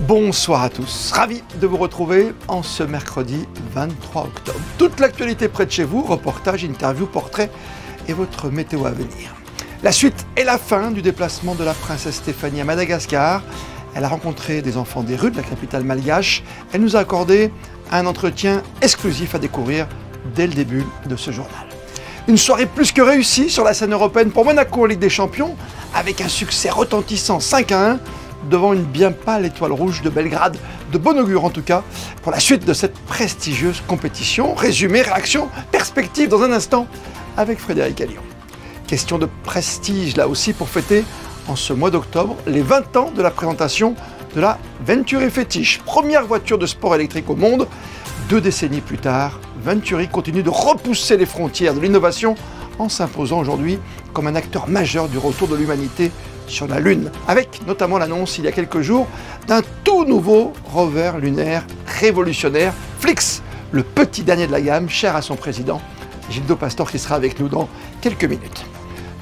Bonsoir à tous, ravi de vous retrouver en ce mercredi 23 octobre. Toute l'actualité près de chez vous, reportages, interviews, portraits et votre météo à venir. La suite et la fin du déplacement de la princesse Stéphanie à Madagascar. Elle a rencontré des enfants des rues de la capitale malgache. Elle nous a accordé un entretien exclusif à découvrir dès le début de ce journal. Une soirée plus que réussie sur la scène européenne pour Monaco en Ligue des Champions, avec un succès retentissant 5-1 devant une bien pâle étoile rouge de Belgrade, de bon augure en tout cas, pour la suite de cette prestigieuse compétition. Résumé, réaction, perspective dans un instant avec Frédéric Alliot. Question de prestige là aussi pour fêter en ce mois d'octobre les 20 ans de la présentation de la Venturi Fétiche, première voiture de sport électrique au monde. 2 décennies plus tard, Venturi continue de repousser les frontières de l'innovation en s'imposant aujourd'hui comme un acteur majeur du retour de l'humanité sur la Lune, avec notamment l'annonce il y a quelques jours d'un tout nouveau rover lunaire révolutionnaire, Flix, le petit dernier de la gamme, cher à son président, Gildo Pastor, qui sera avec nous dans quelques minutes.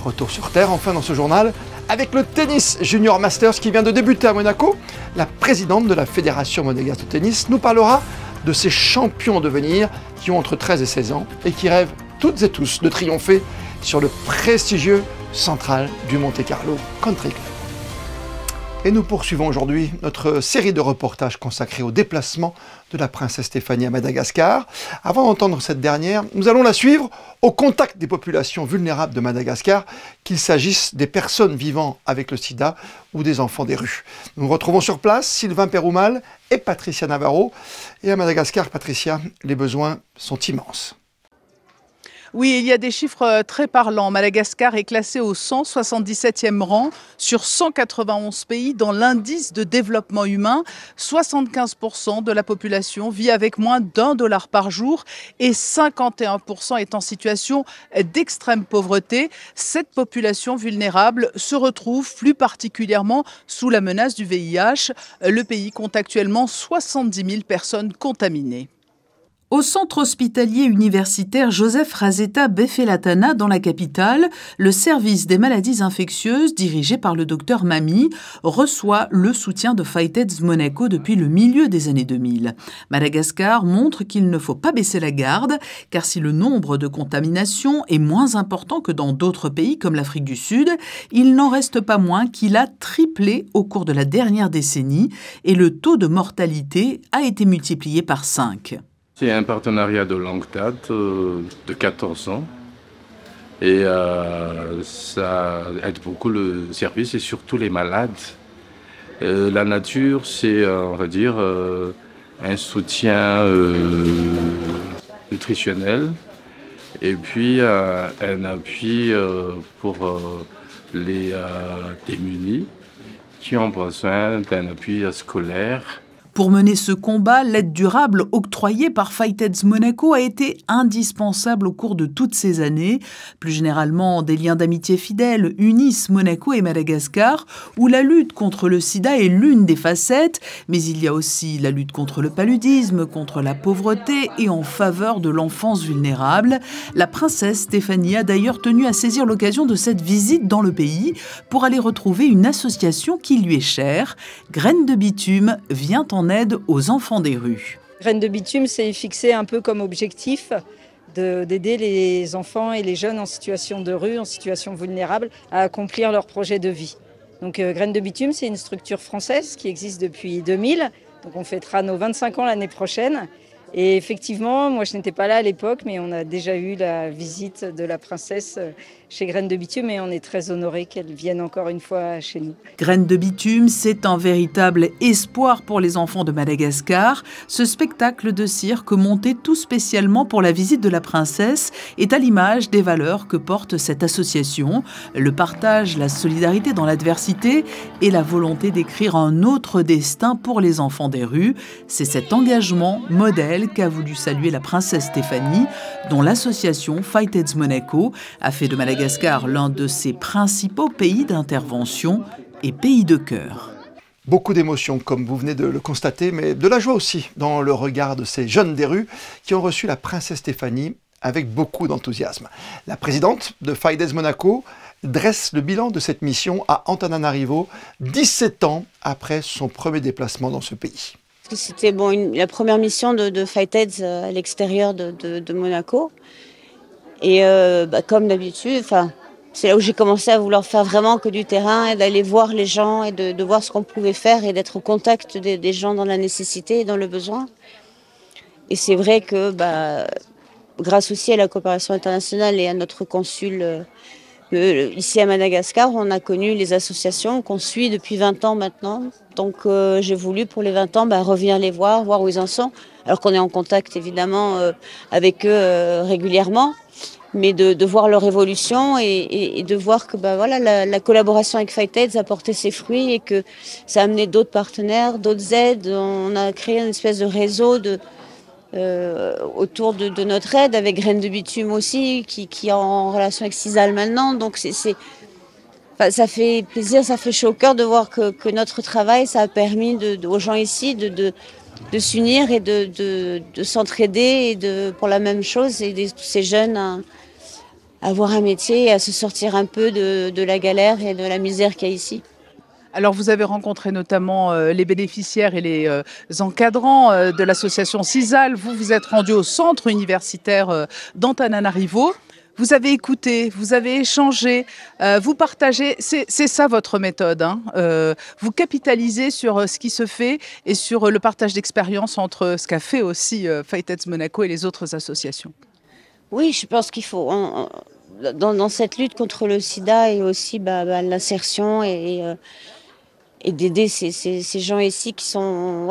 Retour sur Terre, enfin dans ce journal, avec le tennis Junior Masters qui vient de débuter à Monaco. La présidente de la Fédération monégasque de tennis nous parlera de ces champions de devenir qui ont entre 13 et 16 ans et qui rêvent toutes et tous de triompher sur le prestigieux Central du Monte-Carlo Country Club. Et nous poursuivons aujourd'hui notre série de reportages consacrés au déplacement de la princesse Stéphanie à Madagascar. Avant d'entendre cette dernière, nous allons la suivre au contact des populations vulnérables de Madagascar, qu'il s'agisse des personnes vivant avec le sida ou des enfants des rues. Nous retrouvons sur place Sylvain Peroumal et Patricia Navarro. Et à Madagascar, Patricia, les besoins sont immenses. Oui, il y a des chiffres très parlants. Madagascar est classé au 177e rang sur 191 pays dans l'indice de développement humain. 75% de la population vit avec moins d'$1 par jour et 51% est en situation d'extrême pauvreté. Cette population vulnérable se retrouve plus particulièrement sous la menace du VIH. Le pays compte actuellement 70 000 personnes contaminées. Au centre hospitalier universitaire Joseph Razeta Befelatana, dans la capitale, le service des maladies infectieuses, dirigé par le docteur Mami, reçoit le soutien de Fightheads Monaco depuis le milieu des années 2000. Madagascar montre qu'il ne faut pas baisser la garde, car si le nombre de contaminations est moins important que dans d'autres pays comme l'Afrique du Sud, il n'en reste pas moins qu'il a triplé au cours de la dernière décennie et le taux de mortalité a été multiplié par 5. C'est un partenariat de longue date, de 14 ans. Et ça aide beaucoup le service et surtout les malades. La nature, c'est, on va dire, un soutien nutritionnel et puis un appui pour les démunis qui ont besoin d'un appui scolaire. Pour mener ce combat, l'aide durable octroyée par Fightheads Monaco a été indispensable au cours de toutes ces années. Plus généralement, des liens d'amitié fidèles unissent Monaco et Madagascar, où la lutte contre le sida est l'une des facettes, mais il y a aussi la lutte contre le paludisme, contre la pauvreté et en faveur de l'enfance vulnérable. La princesse Stéphanie a d'ailleurs tenu à saisir l'occasion de cette visite dans le pays pour aller retrouver une association qui lui est chère. Graines de bitume vient en aide aux enfants des rues. Graines de bitume, c'est fixé un peu comme objectif d'aider les enfants et les jeunes en situation de rue, en situation vulnérable, à accomplir leur projet de vie. Donc Graines de bitume, c'est une structure française qui existe depuis 2000. Donc on fêtera nos 25 ans l'année prochaine. Et effectivement, moi je n'étais pas là à l'époque, mais on a déjà eu la visite de la princesse chez Graines de bitume et on est très honorés qu'elle vienne encore une fois chez nous. Graines de bitume, c'est un véritable espoir pour les enfants de Madagascar. Ce spectacle de cirque monté tout spécialement pour la visite de la princesse est à l'image des valeurs que porte cette association. Le partage, la solidarité dans l'adversité et la volonté d'écrire un autre destin pour les enfants des rues. C'est cet engagement modèle qu'a voulu saluer la princesse Stéphanie, dont l'association Fightheads Monaco a fait de Madagascar l'un de ses principaux pays d'intervention et pays de cœur. Beaucoup d'émotions, comme vous venez de le constater, mais de la joie aussi dans le regard de ces jeunes des rues qui ont reçu la princesse Stéphanie avec beaucoup d'enthousiasme. La présidente de Fightheads Monaco dresse le bilan de cette mission à Antananarivo, 17 ans après son premier déplacement dans ce pays. C'était la première mission de Fightheads à l'extérieur de Monaco. Et comme d'habitude, c'est là où j'ai commencé à vouloir faire vraiment que du terrain et d'aller voir les gens et de voir ce qu'on pouvait faire et d'être au contact des gens dans la nécessité et dans le besoin. Et c'est vrai que grâce aussi à la coopération internationale et à notre consul ici à Madagascar, on a connu les associations qu'on suit depuis 20 ans maintenant. Donc j'ai voulu pour les 20 ans revenir les voir où ils en sont, alors qu'on est en contact évidemment avec eux régulièrement. Mais de voir leur évolution et de voir que la collaboration avec Fightheads a porté ses fruits et que ça a amené d'autres partenaires, d'autres aides. On a créé une espèce de réseau autour de notre aide, avec Graines de Bitume aussi, qui est en relation avec CISAL maintenant. Donc ça fait plaisir, ça fait chaud au cœur de voir que notre travail, ça a permis aux gens ici de s'unir et de s'entraider pour la même chose et d'aider tous ces jeunes à avoir un métier et à se sortir un peu de la galère et de la misère qu'il y a ici. Alors vous avez rencontré notamment les bénéficiaires et les encadrants de l'association CISAL. Vous êtes rendu au centre universitaire d'Antananarivo. Vous avez écouté, vous avez échangé, vous partagez, c'est ça votre méthode. Vous capitalisez sur ce qui se fait et sur le partage d'expérience entre ce qu'a fait aussi Fightheads Monaco et les autres associations. Oui, je pense qu'il faut, dans cette lutte contre le sida et aussi l'insertion et d'aider ces gens ici qui sont,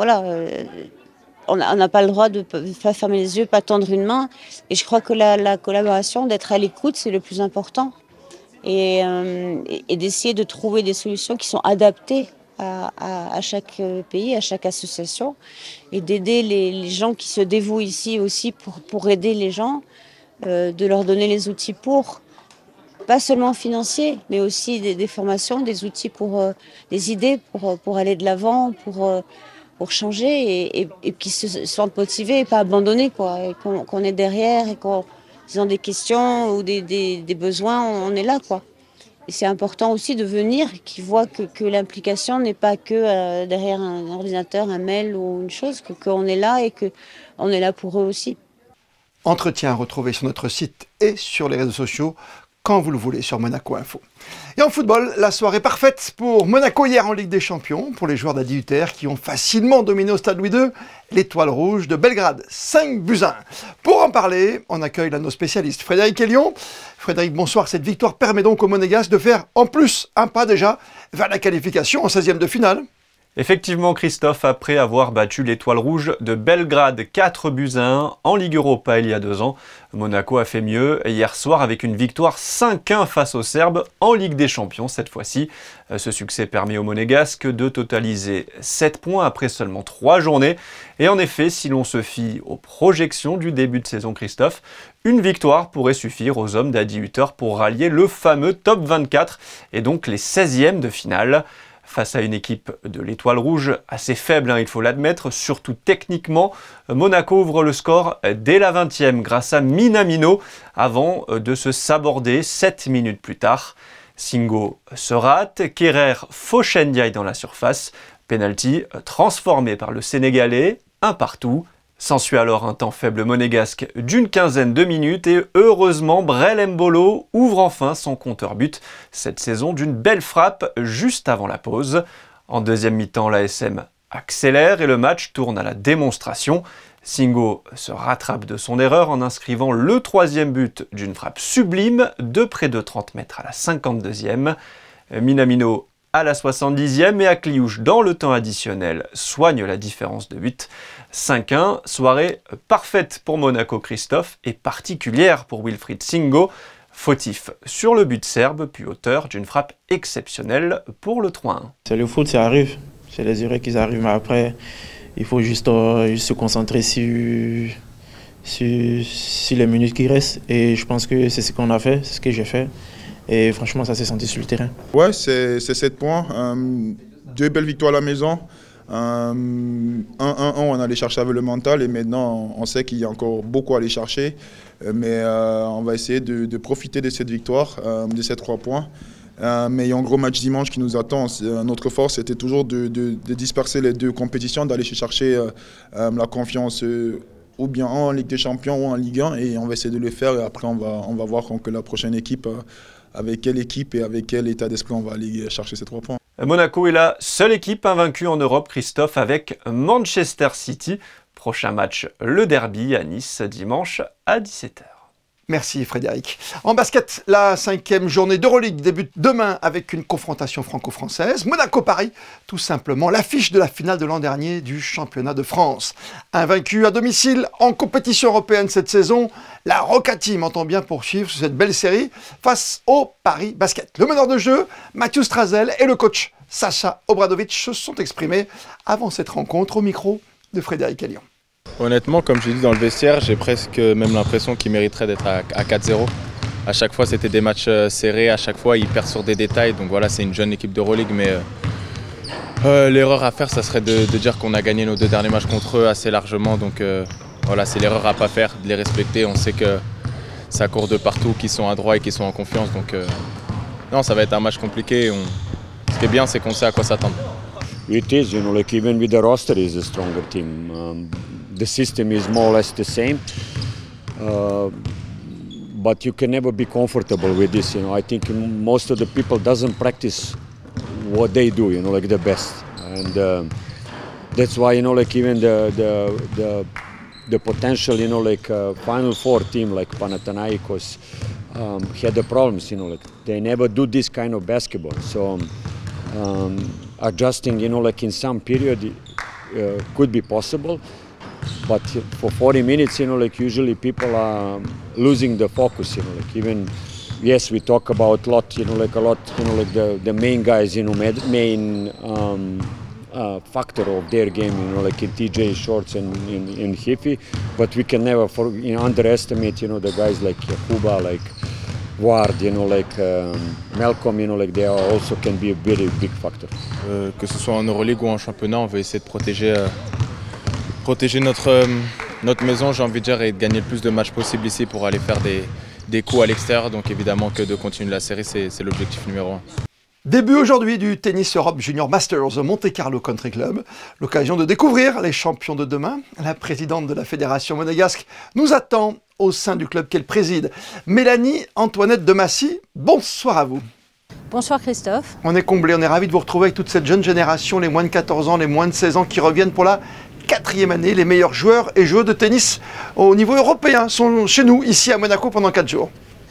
on n'a pas le droit de ne pas fermer les yeux, pas tendre une main. Et je crois que la collaboration, d'être à l'écoute, c'est le plus important. Et d'essayer de trouver des solutions qui sont adaptées à chaque pays, à chaque association. Et d'aider les gens qui se dévouent ici aussi pour aider les gens, de leur donner les outils pas seulement financiers, mais aussi des formations, des outils des idées pour aller de l'avant, pour changer et qu'ils se sentent motivés et pas abandonnés, et qu'on est derrière et qu'ils ont des questions ou des besoins, on est là, Et c'est important aussi de venir, qu'ils voient que l'implication n'est pas que derrière un ordinateur, un mail ou une chose, qu'on est là et qu'on est là pour eux aussi. Entretien à retrouver sur notre site et sur les réseaux sociaux quand vous le voulez sur Monaco Info. Et en football, la soirée parfaite pour Monaco hier en Ligue des Champions, pour les joueurs d'Adi-Uther qui ont facilement dominé au Stade Louis II l'Étoile Rouge de Belgrade, 5-1. Pour en parler, on accueille l'un de nos spécialistes, Frédéric Elion. Frédéric, bonsoir. Cette victoire permet donc aux Monégasques de faire en plus un pas déjà vers la qualification en 16e de finale. Effectivement, Christophe, après avoir battu l'Étoile Rouge de Belgrade 4-1 en Ligue Europa il y a 2 ans, Monaco a fait mieux hier soir avec une victoire 5-1 face aux Serbes en Ligue des Champions cette fois-ci. Ce succès permet aux Monégasques de totaliser 7 points après seulement 3 journées. Et en effet, si l'on se fie aux projections du début de saison, Christophe, une victoire pourrait suffire aux hommes d'Adi-Uther pour rallier le fameux top 24 et donc les 16e de finale. Face à une équipe de l'Étoile Rouge assez faible, il faut l'admettre, surtout techniquement, Monaco ouvre le score dès la 20e grâce à Minamino avant de se saborder 7 minutes plus tard. Singo se rate, Kerrer fauche Ndiaye dans la surface, penalty transformé par le Sénégalais, 1-1. S'ensuit alors un temps faible monégasque d'une quinzaine de minutes et heureusement Brel Mbolo ouvre enfin son compteur but cette saison d'une belle frappe juste avant la pause. En deuxième mi-temps, l'ASM accélère et le match tourne à la démonstration. Singo se rattrape de son erreur en inscrivant le 3e but d'une frappe sublime de près de 30 mètres à la 52e. Minamino à la 70e et Akliouche dans le temps additionnel soigne la différence de but. 5-1, soirée parfaite pour Monaco, Christophe, et particulière pour Wilfried Singo, fautif sur le but serbe, puis auteur d'une frappe exceptionnelle pour le 3-1. C'est le foot, ça arrive, c'est les erreurs qui arrivent, mais après, il faut juste se concentrer sur les minutes qui restent, et je pense que c'est ce qu'on a fait, c'est ce que j'ai fait. Et franchement, ça s'est senti sur le terrain. Ouais, c'est 7 points. 2 belles victoires à la maison. 1-1, on allait chercher avec le mental et maintenant on sait qu'il y a encore beaucoup à aller chercher. Mais on va essayer de profiter de cette victoire, de ces 3 points. Mais il y a un gros match dimanche qui nous attend. Notre force c'était toujours de disperser les 2 compétitions, d'aller chercher la confiance ou bien en Ligue des Champions ou en Ligue 1 et on va essayer de le faire et après on va voir que la prochaine équipe, avec quelle équipe et avec quel état d'esprit on va aller chercher ces 3 points. Monaco est la seule équipe invaincue en Europe, Christophe, avec Manchester City. Prochain match, le derby à Nice, dimanche à 17h. Merci Frédéric. En basket, la 5e journée d'Euroleague débute demain avec une confrontation franco-française. Monaco-Paris, tout simplement l'affiche de la finale de l'an dernier du championnat de France. Invaincu à domicile en compétition européenne cette saison, la Roca Team entend bien poursuivre cette belle série face au Paris Basket. Le meneur de jeu, Mathieu Strazel, et le coach Sacha Obradovic se sont exprimés avant cette rencontre au micro de Frédéric Ellion. Honnêtement, comme j'ai dit dans le vestiaire, j'ai presque même l'impression qu'ils mériteraient d'être à 4-0. À chaque fois, c'était des matchs serrés, à chaque fois, ils perdent sur des détails. Donc voilà, c'est une jeune équipe d'Euroleague, mais l'erreur à faire, ça serait de dire qu'on a gagné nos 2 derniers matchs contre eux assez largement. Donc voilà, c'est l'erreur à ne pas faire, de les respecter. On sait que ça court de partout, qu'ils sont à droit et qu'ils sont en confiance. Donc non, ça va être un match compliqué. Ce qui est bien, c'est qu'on sait à quoi s'attendre. It is, like even with the roster is a stronger team. The system is more or less the same, but you can never be comfortable with this. I think most of the people doesn't practice what they do, like the best, and that's why like even the potential, like Final Four team like Panathinaikos had the problems. Like they never do this kind of basketball. So adjusting, like in some period could be possible. But for 40 minutes, like usually people are losing the focus, like even, yes, we talk about a lot, like the main guys, main factor of their game, like in TJ Shorts and in Hiffy, but we can never underestimate, the guys like Yakuba, like Ward, like Malcolm, like they also can be a very big factor. Que ce soit en Euroleague ou en championnat, on veut essayer de protéger notre maison, j'ai envie de dire, et de gagner le plus de matchs possible ici pour aller faire des coups à l'extérieur. Donc évidemment que de continuer la série, c'est l'objectif numéro 1. Début aujourd'hui du Tennis Europe Junior Masters au Monte Carlo Country Club. L'occasion de découvrir les champions de demain. La présidente de la fédération monégasque nous attend au sein du club qu'elle préside. Mélanie Antoinette de Massy, bonsoir à vous. Bonsoir Christophe. On est comblé, on est ravis de vous retrouver avec toute cette jeune génération, les moins de 14 ans, les moins de 16 ans qui reviennent pour la 4e année. Les meilleurs joueurs et joueuses de tennis au niveau européen sont chez nous, ici à Monaco, pendant 4 jours.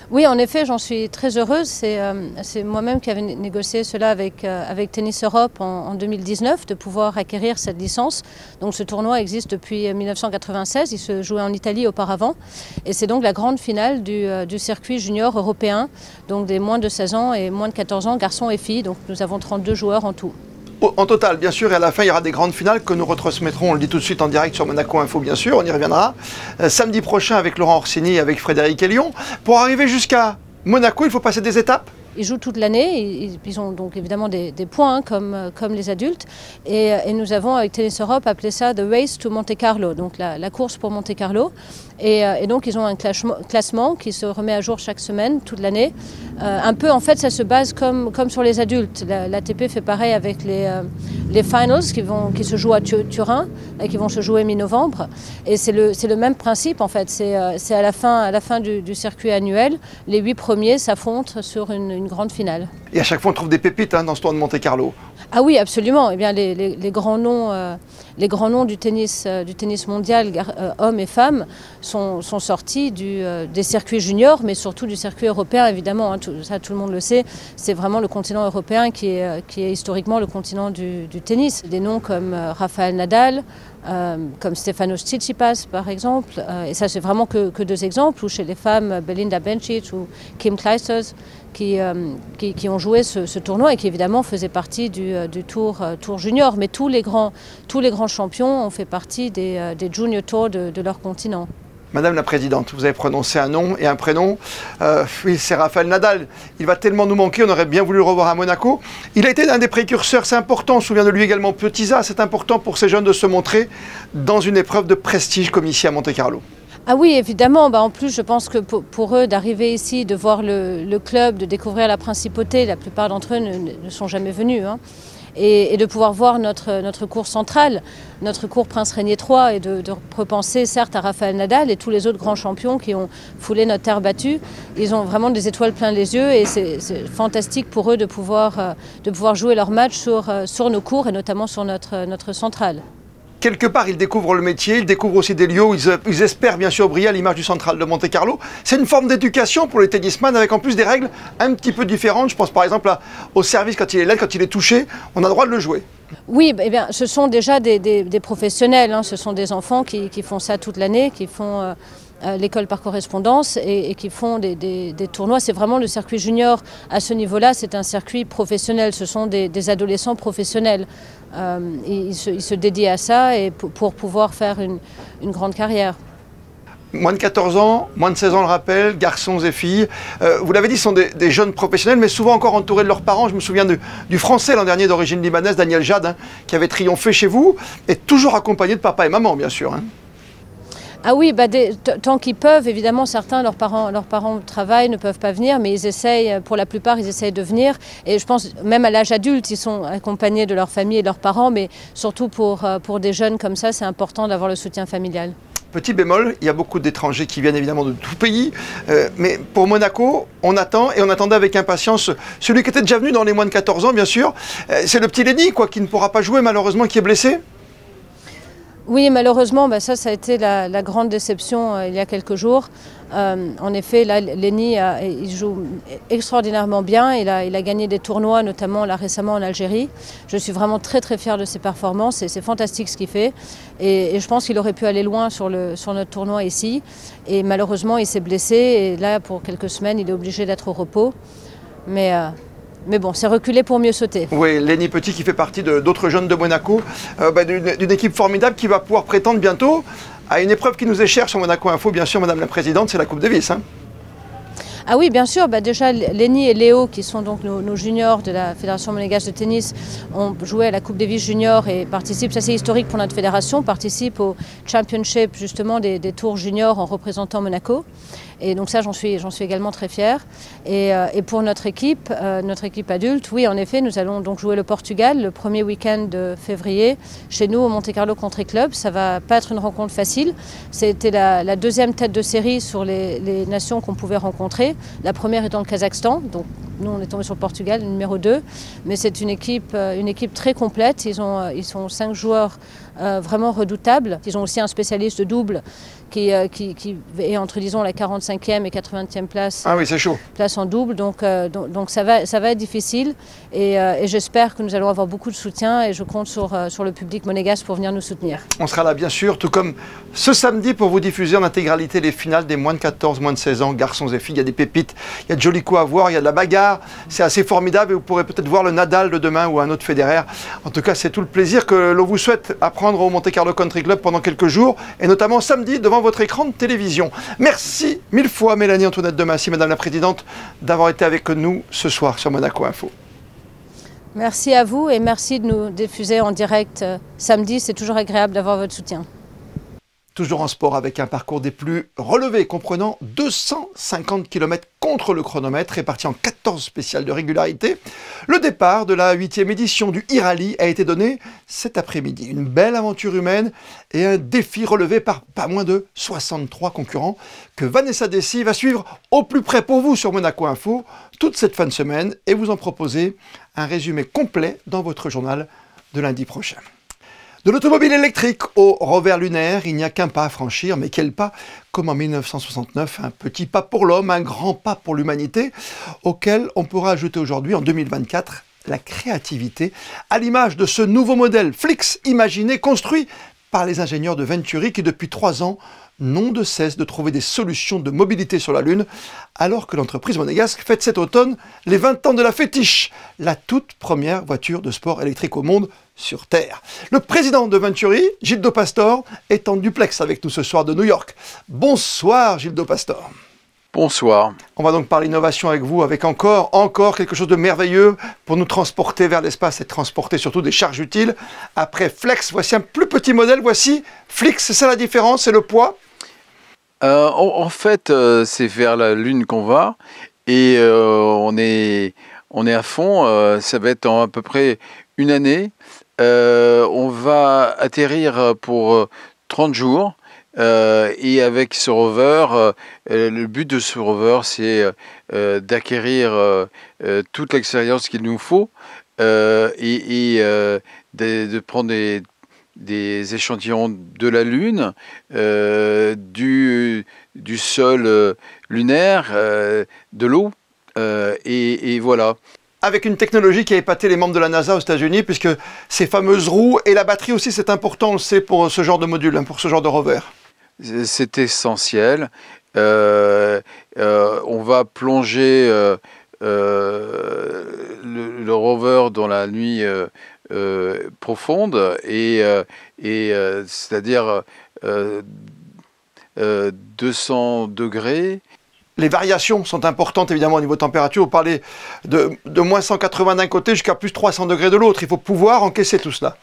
Oui, en effet, j'en suis très heureuse. C'est moi-même qui avais négocié cela avec Tennis Europe en 2019, de pouvoir acquérir cette licence. Donc ce tournoi existe depuis 1996, il se jouait en Italie auparavant. Et c'est donc la grande finale du circuit junior européen, donc des moins de 16 ans et moins de 14 ans, garçons et filles. Donc nous avons 32 joueurs en tout. En total, bien sûr, et à la fin, il y aura des grandes finales que nous retransmettrons, on le dit tout de suite en direct sur Monaco Info, bien sûr, on y reviendra. Samedi prochain avec Laurent Orsini et avec Frédéric Ellion. Pour arriver jusqu'à Monaco, il faut passer des étapes. Ils jouent toute l'année, ils ont donc évidemment des points comme les adultes. Et nous avons avec Tennis Europe appelé ça The Race to Monte Carlo, donc la course pour Monte Carlo. Et donc ils ont un classement qui se remet à jour chaque semaine, toute l'année. Un peu en fait ça se base comme sur les adultes. L'ATP fait pareil avec les finals qui se jouent à Turin et qui vont se jouer mi-novembre. Et c'est le même principe en fait, c'est à la fin du circuit annuel, les 8 premiers s'affrontent sur une grande finale. Et à chaque fois on trouve des pépites dans ce tour de Monte Carlo. Ah oui, absolument. Eh bien, les grands noms du tennis mondial, hommes et femmes, sont sortis des circuits juniors, mais surtout du circuit européen, évidemment. Ça, tout le monde le sait. C'est vraiment le continent européen qui est historiquement le continent du tennis. Des noms comme Rafael Nadal, comme Stefanos Tsitsipas, par exemple. Et ça, c'est vraiment que 2 exemples. Ou chez les femmes, Belinda Bencic ou Kim Clijsters, qui ont joué ce tournoi et qui évidemment faisaient partie du tour junior. Mais tous les grands champions ont fait partie des junior tours de leur continent. Madame la Présidente, vous avez prononcé un nom et un prénom. Oui, c'est Rafael Nadal. Il va tellement nous manquer, on aurait bien voulu le revoir à Monaco. Il a été l'un des précurseurs, c'est important. On se souvient de lui également, Petitza. C'est important pour ces jeunes de se montrer dans une épreuve de prestige comme ici à Monte-Carlo. Ah oui, évidemment. En plus, je pense que pour eux, d'arriver ici, de voir le club, de découvrir la principauté, la plupart d'entre eux ne sont jamais venus. Et de pouvoir voir notre cour centrale, notre cour Prince Régnier III, et de repenser certes à Rafael Nadal et tous les autres grands champions qui ont foulé notre terre battue. Ils ont vraiment des étoiles plein les yeux et c'est fantastique pour eux de pouvoir jouer leur match sur nos cours et notamment sur notre centrale. Quelque part, ils découvrent le métier, ils découvrent aussi des lieux où ils espèrent bien sûr briller à l'image du Central de Monte-Carlo. C'est une forme d'éducation pour les tennisman avec en plus des règles un petit peu différentes. Je pense par exemple au service quand il est laid, quand il est touché, on a le droit de le jouer. Oui, eh bien, ce sont déjà des professionnels, ce sont des enfants qui font ça toute l'année, qui font l'école par correspondance et qui font des tournois. C'est vraiment le circuit junior à ce niveau-là, c'est un circuit professionnel, ce sont des adolescents professionnels. Ils se dédient à ça et pour pouvoir faire une grande carrière. Moins de 14 ans, moins de 16 ans le rappel, garçons et filles. Vous l'avez dit, ce sont des jeunes professionnels, mais souvent encore entourés de leurs parents. Je me souviens du Français l'an dernier d'origine libanaise, Daniel Jad, qui avait triomphé chez vous, et toujours accompagné de papa et maman, bien sûr. Ah oui, tant qu'ils peuvent, évidemment, certains, leurs parents travaillent, ne peuvent pas venir, mais ils essayent, pour la plupart, ils essayent de venir. Et je pense, même à l'âge adulte, ils sont accompagnés de leur famille et de leurs parents, mais surtout pour des jeunes comme ça, c'est important d'avoir le soutien familial. Petit bémol, il y a beaucoup d'étrangers qui viennent évidemment de tout pays, mais pour Monaco, on attend et on attendait avec impatience celui qui était déjà venu dans les moins de 14 ans, bien sûr. C'est le petit Lenny, qui ne pourra pas jouer malheureusement, qui est blessé. Oui, malheureusement, ça a été la grande déception il y a quelques jours. En effet, là, Lenny, il joue extraordinairement bien. Il a gagné des tournois, notamment là, récemment en Algérie. Je suis vraiment très très fière de ses performances et c'est fantastique ce qu'il fait. Et je pense qu'il aurait pu aller loin sur notre tournoi ici. Et malheureusement, il s'est blessé et là, pour quelques semaines, il est obligé d'être au repos. Mais bon, c'est reculé pour mieux sauter. Oui, Lenny Petit qui fait partie d'autres jeunes de Monaco, d'une équipe formidable qui va pouvoir prétendre bientôt à une épreuve qui nous est chère sur Monaco Info, bien sûr, Madame la Présidente, c'est la Coupe Davis. Ah oui, bien sûr. Déjà, Lenny et Léo, qui sont donc nos juniors de la Fédération monégasque de tennis, ont joué à la Coupe Davis junior et participent, ça c'est historique pour notre fédération, participent au championship justement des tours juniors en représentant Monaco. Et donc ça, j'en suis également très fière. Et pour notre équipe adulte, oui, en effet, nous allons donc jouer le Portugal le premier week-end de février chez nous au Monte-Carlo Country Club. Ça va pas être une rencontre facile. C'était la deuxième tête de série sur les nations qu'on pouvait rencontrer. La première étant le Kazakhstan. Donc nous, on est tombé sur le Portugal, le numéro 2. Mais c'est une équipe très complète. Ils sont 5 joueurs vraiment redoutables. Ils ont aussi un spécialiste de double qui est entre, disons, la 45e et 80e place. Ah oui, c'est chaud. Place en double, donc ça va être difficile et j'espère que nous allons avoir beaucoup de soutien et je compte sur le public monégasque pour venir nous soutenir. On sera là bien sûr, tout comme ce samedi pour vous diffuser en intégralité les finales des moins de 14, moins de 16 ans, garçons et filles. Il y a des pépites, il y a de jolis coups à voir, il y a de la bagarre, c'est assez formidable et vous pourrez peut-être voir le Nadal de demain ou un autre Federer. En tout cas, c'est tout le plaisir que l'on vous souhaite à prendre au Monte-Carlo Country Club pendant quelques jours et notamment samedi devant votre écran de télévision. Merci mille fois Mélanie Antoinette de Massy, Madame la Présidente, d'avoir été avec nous ce soir sur Monaco Info. Merci à vous et merci de nous diffuser en direct samedi. C'est toujours agréable d'avoir votre soutien. Toujours en sport avec un parcours des plus relevés comprenant 250 km contre le chronomètre répartis en 14 spéciales de régularité. Le départ de la 8e édition du e-rally a été donné cet après-midi. Une belle aventure humaine et un défi relevé par pas moins de 63 concurrents que Vanessa Dessy va suivre au plus près pour vous sur Monaco Info toute cette fin de semaine et vous en proposer un résumé complet dans votre journal de lundi prochain. De l'automobile électrique au rover lunaire, il n'y a qu'un pas à franchir, mais quel pas? Comme en 1969, un petit pas pour l'homme, un grand pas pour l'humanité, auquel on pourra ajouter aujourd'hui, en 2024, la créativité, à l'image de ce nouveau modèle Flix, imaginé, construit par les ingénieurs de Venturi qui, depuis 3 ans, n'ont de cesse de trouver des solutions de mobilité sur la Lune, alors que l'entreprise monégasque fête cet automne les 20 ans de la Fétiche, la toute première voiture de sport électrique au monde sur Terre. Le président de Venturi, Gildo Pastor, est en duplex avec nous ce soir de New York. Bonsoir Gildo Pastor. Bonsoir. On va donc parler innovation avec vous, avec encore quelque chose de merveilleux pour nous transporter vers l'espace et transporter surtout des charges utiles. Après Flex, voici un plus petit modèle, voici Flix, c'est ça la différence, c'est le poids? En fait, c'est vers la Lune qu'on va et on est à fond, ça va être en à peu près une année. On va atterrir pour 30 jours. Et avec ce rover, le but de ce rover, c'est d'acquérir toute l'expérience qu'il nous faut et de prendre des échantillons de la Lune, du sol lunaire, de l'eau, et voilà. Avec une technologie qui a épaté les membres de la NASA aux États-Unis, puisque ces fameuses roues et la batterie aussi, c'est important, on le sait, pour ce genre de module, pour ce genre de rover. C'est essentiel. On va plonger le rover dans la nuit profonde, c'est-à-dire 200 degrés. Les variations sont importantes évidemment au niveau température. Vous parlez de moins 180 d'un côté jusqu'à plus 300 degrés de l'autre. Il faut pouvoir encaisser tout cela.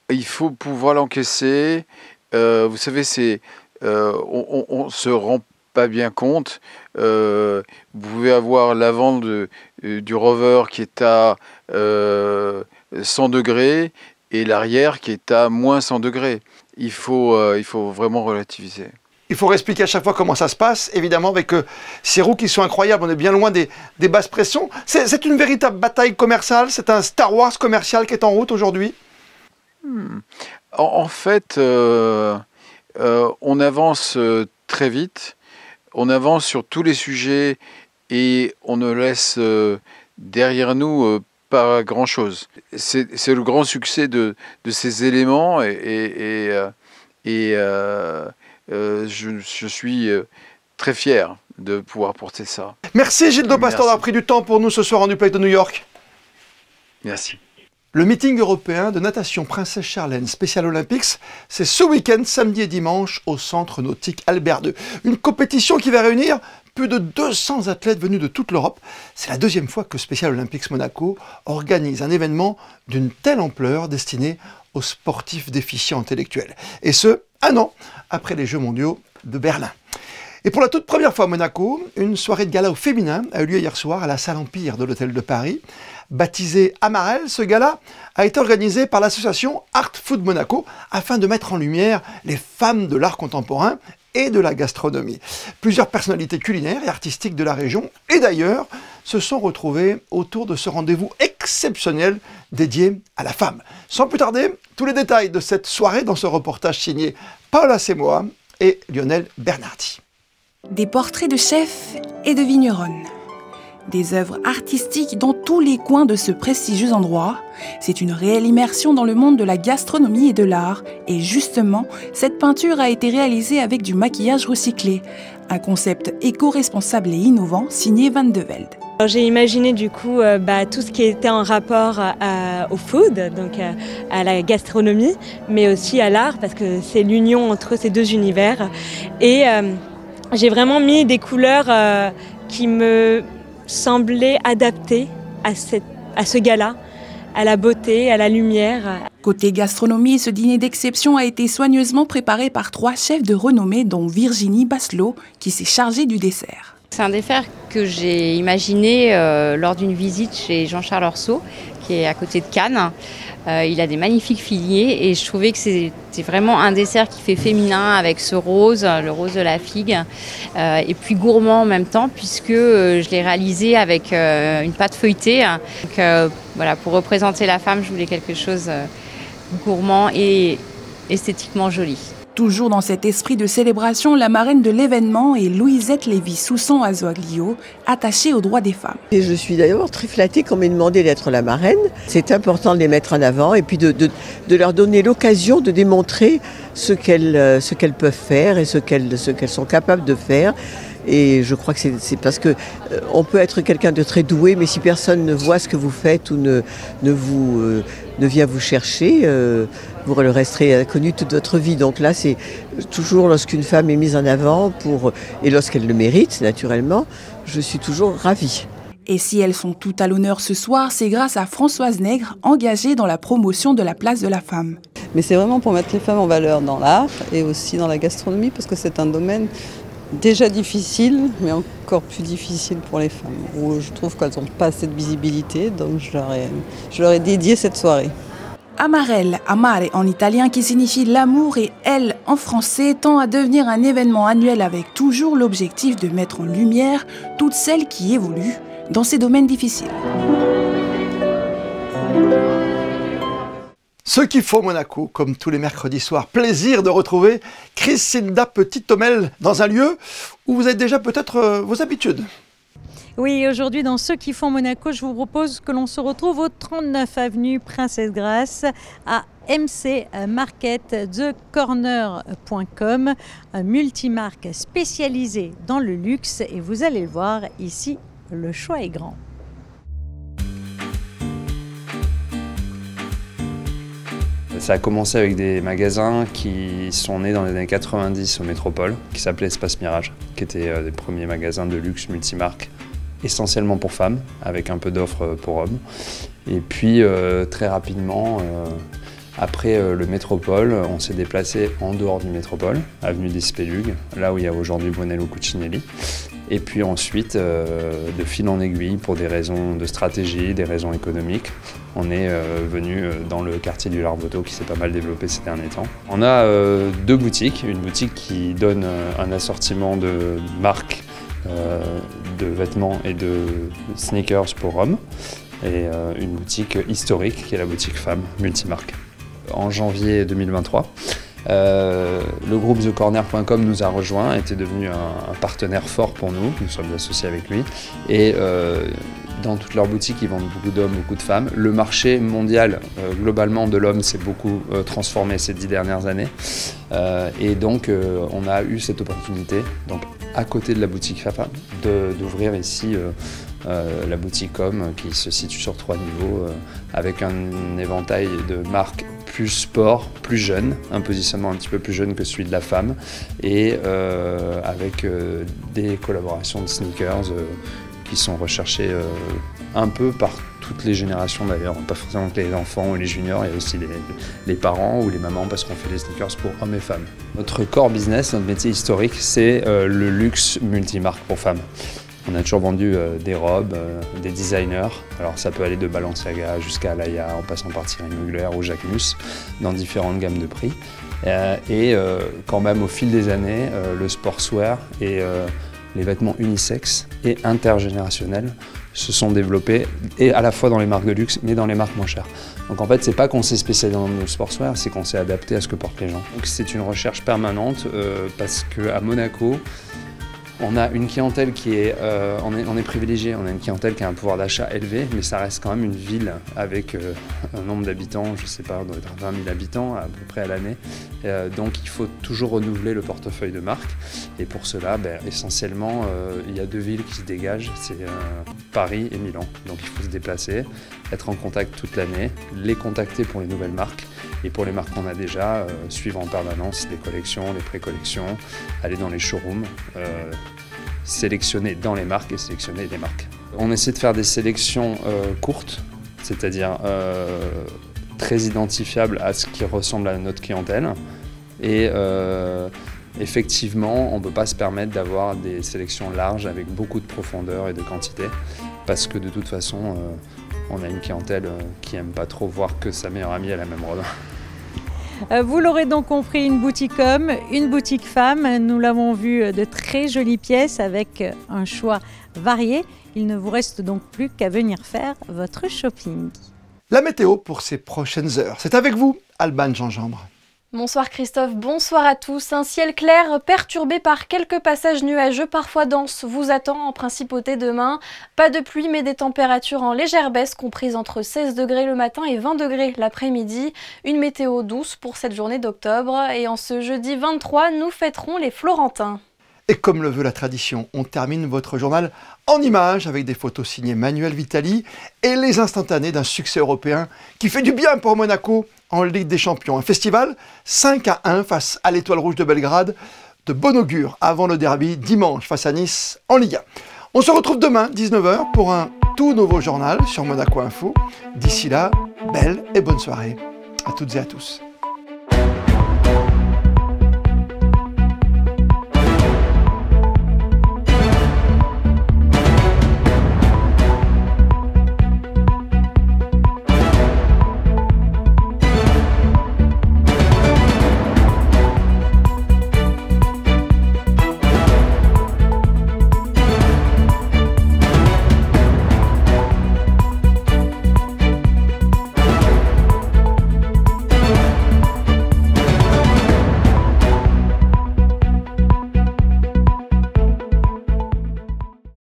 Il faut pouvoir l'encaisser. Vous savez, on se rend pas bien compte. Vous pouvez avoir l'avant du rover qui est à 100 degrés et l'arrière qui est à moins 100 degrés. Il faut vraiment relativiser. Il faut expliquer à chaque fois comment ça se passe, évidemment, avec ces roues qui sont incroyables. On est bien loin des basses pressions. C'est une véritable bataille commerciale. C'est un Star Wars commercial qui est en route aujourd'hui. En fait, on avance très vite, on avance sur tous les sujets et on ne laisse derrière nous pas grand-chose. C'est le grand succès de ces éléments je suis très fier de pouvoir porter ça. Merci Gildo Pastor d'avoir pris du temps pour nous ce soir en duplex de New York. Merci. Le meeting européen de natation Princesse Charlène Special Olympics, c'est ce week-end, samedi et dimanche, au centre nautique Albert II. Une compétition qui va réunir plus de 200 athlètes venus de toute l'Europe. C'est la deuxième fois que Special Olympics Monaco organise un événement d'une telle ampleur destiné aux sportifs déficients intellectuels. Et ce, 1 an après les Jeux mondiaux de Berlin. Et pour la toute première fois à Monaco, une soirée de gala au féminin a eu lieu hier soir à la salle Empire de l'Hôtel de Paris. Baptisé Amarel, ce gala a été organisé par l'association Art Food Monaco afin de mettre en lumière les femmes de l'art contemporain et de la gastronomie. Plusieurs personnalités culinaires et artistiques de la région et d'ailleurs se sont retrouvées autour de ce rendez-vous exceptionnel dédié à la femme. Sans plus tarder, tous les détails de cette soirée dans ce reportage signé Paola Semoa et Lionel Bernardi. Des portraits de chefs et de vignerons. Des œuvres artistiques dans tous les coins de ce prestigieux endroit. C'est une réelle immersion dans le monde de la gastronomie et de l'art. Et justement, cette peinture a été réalisée avec du maquillage recyclé. Un concept éco-responsable et innovant signé Van de Velde. J'ai imaginé du coup tout ce qui était en rapport au food, donc à la gastronomie, mais aussi à l'art, parce que c'est l'union entre ces deux univers. Et j'ai vraiment mis des couleurs qui me semblaient adaptées à ce gala, à la beauté, à la lumière. Côté gastronomie, ce dîner d'exception a été soigneusement préparé par 3 chefs de renommée, dont Virginie Basselot, qui s'est chargée du dessert. C'est un dessert que j'ai imaginé lors d'une visite chez Jean-Charles Orceau, qui est à côté de Cannes. Il a des magnifiques figuiers et je trouvais que c'était vraiment un dessert qui fait féminin avec ce rose, le rose de la figue, et puis gourmand en même temps puisque je l'ai réalisé avec une pâte feuilletée. Donc voilà, pour représenter la femme, je voulais quelque chose gourmand et esthétiquement joli. Toujours dans cet esprit de célébration, la marraine de l'événement est Louisette Lévy-Soussan Azoaglio, attachée aux droits des femmes. Et je suis d'ailleurs très flattée qu'on m'ait demandé d'être la marraine. C'est important de les mettre en avant et puis de leur donner l'occasion de démontrer ce qu'elles peuvent faire et ce qu'elles sont capables de faire. Et je crois que c'est parce que on peut être quelqu'un de très doué, mais si personne ne voit ce que vous faites ou ne vient vous chercher, vous le resterez inconnu toute votre vie. Donc là, c'est toujours lorsqu'une femme est mise en avant, et lorsqu'elle le mérite, naturellement, je suis toujours ravie. Et si elles sont toutes à l'honneur ce soir, c'est grâce à Françoise Nègre, engagée dans la promotion de la place de la femme. Mais c'est vraiment pour mettre les femmes en valeur dans l'art et aussi dans la gastronomie, parce que c'est un domaine déjà difficile, mais encore plus difficile pour les femmes, où je trouve qu'elles n'ont pas assez de visibilité, donc je leur ai dédié cette soirée. Amarelle, amare en italien qui signifie l'amour et elle en français tend à devenir un événement annuel avec toujours l'objectif de mettre en lumière toutes celles qui évoluent dans ces domaines difficiles. Ce qu'il faut Monaco, comme tous les mercredis soirs, plaisir de retrouver Christinda Petit-Thomel dans un lieu où vous avez déjà peut-être vos habitudes. Oui, aujourd'hui dans Ceux qui font Monaco, je vous propose que l'on se retrouve au 39 avenue Princesse Grace à MC Market TheCorner.com, un multimarque spécialisé dans le luxe et vous allez le voir ici, le choix est grand. Ça a commencé avec des magasins qui sont nés dans les années 90 au Métropole, qui s'appelaient Espace Mirage, qui étaient des premiers magasins de luxe multimarques, essentiellement pour femmes, avec un peu d'offres pour hommes. Et puis très rapidement, après le Métropole, on s'est déplacé en dehors du Métropole, avenue des Spélugues, là où il y a aujourd'hui Brunello Cucinelli. Et puis ensuite, de fil en aiguille, pour des raisons de stratégie, des raisons économiques, on est venu dans le quartier du Larvoto qui s'est pas mal développé ces derniers temps. On a deux boutiques, une boutique qui donne un assortiment de marques de vêtements et de sneakers pour hommes, et une boutique historique qui est la boutique Femmes Multimarque. En janvier 2023, le groupe TheCorner.com nous a rejoints, était devenu un partenaire fort pour nous, nous sommes associés avec lui. Et dans toutes leurs boutiques, ils vendent beaucoup d'hommes, beaucoup de femmes. Le marché mondial, globalement, de l'homme s'est beaucoup transformé ces 10 dernières années. Et donc, on a eu cette opportunité, donc, à côté de la boutique Femme, d'ouvrir ici la boutique Homme, qui se situe sur 3 niveaux, avec un éventail de marques plus sport, plus jeune, un positionnement un petit peu plus jeune que celui de la femme, et avec des collaborations de sneakers qui sont recherchées un peu par toutes les générations d'ailleurs, pas forcément que les enfants ou les juniors, il y a aussi les parents ou les mamans, parce qu'on fait des sneakers pour hommes et femmes. Notre core business, notre métier historique, c'est le luxe multimarque pour femmes. On a toujours vendu des robes, des designers, alors ça peut aller de Balenciaga jusqu'à Alaïa, en passant par Thierry Mugler ou Jacquemus, dans différentes gammes de prix. Et quand même au fil des années, le sportswear et les vêtements unisexes et intergénérationnels se sont développés, et à la fois dans les marques de luxe, mais dans les marques moins chères. Donc en fait, c'est pas qu'on s'est spécialisé dans le sportswear, c'est qu'on s'est adapté à ce que portent les gens. Donc c'est une recherche permanente, parce qu'à Monaco, on a une clientèle qui est, on est privilégié, on a une clientèle qui a un pouvoir d'achat élevé, mais ça reste quand même une ville avec un nombre d'habitants, je sais pas, on doit être 20 000 habitants à peu près à l'année. Donc il faut toujours renouveler le portefeuille de marques. Et pour cela, essentiellement, il y a deux villes qui se dégagent, c'est Paris et Milan. Donc il faut se déplacer, être en contact toute l'année, les contacter pour les nouvelles marques. Et pour les marques qu'on a déjà, suivre en permanence les collections, les pré-collections, aller dans les showrooms, sélectionner dans les marques et sélectionner des marques. On essaie de faire des sélections courtes, c'est-à-dire très identifiables à ce qui ressemble à notre clientèle. Et effectivement, on ne peut pas se permettre d'avoir des sélections larges avec beaucoup de profondeur et de quantité, parce que de toute façon, on a une clientèle qui n'aime pas trop voir que sa meilleure amie a la même robe. Vous l'aurez donc compris, une boutique homme, une boutique femme. Nous l'avons vu, de très jolies pièces avec un choix varié. Il ne vous reste donc plus qu'à venir faire votre shopping. La météo pour ces prochaines heures, c'est avec vous, Alban Gingembre. Bonsoir Christophe, bonsoir à tous. Un ciel clair perturbé par quelques passages nuageux, parfois denses, vous attend en principauté demain. Pas de pluie mais des températures en légère baisse, comprises entre 16 degrés le matin et 20 degrés l'après-midi. Une météo douce pour cette journée d'octobre. Et en ce jeudi 23, nous fêterons les Florentins. Et comme le veut la tradition, on termine votre journal en images avec des photos signées Manuel Vitali et les instantanés d'un succès européen qui fait du bien pour Monaco en Ligue des Champions. Un festival 5-1 face à l'Étoile Rouge de Belgrade, de bon augure avant le derby dimanche face à Nice en Ligue 1. On se retrouve demain 19h pour un tout nouveau journal sur Monaco Info. D'ici là, belle et bonne soirée à toutes et à tous.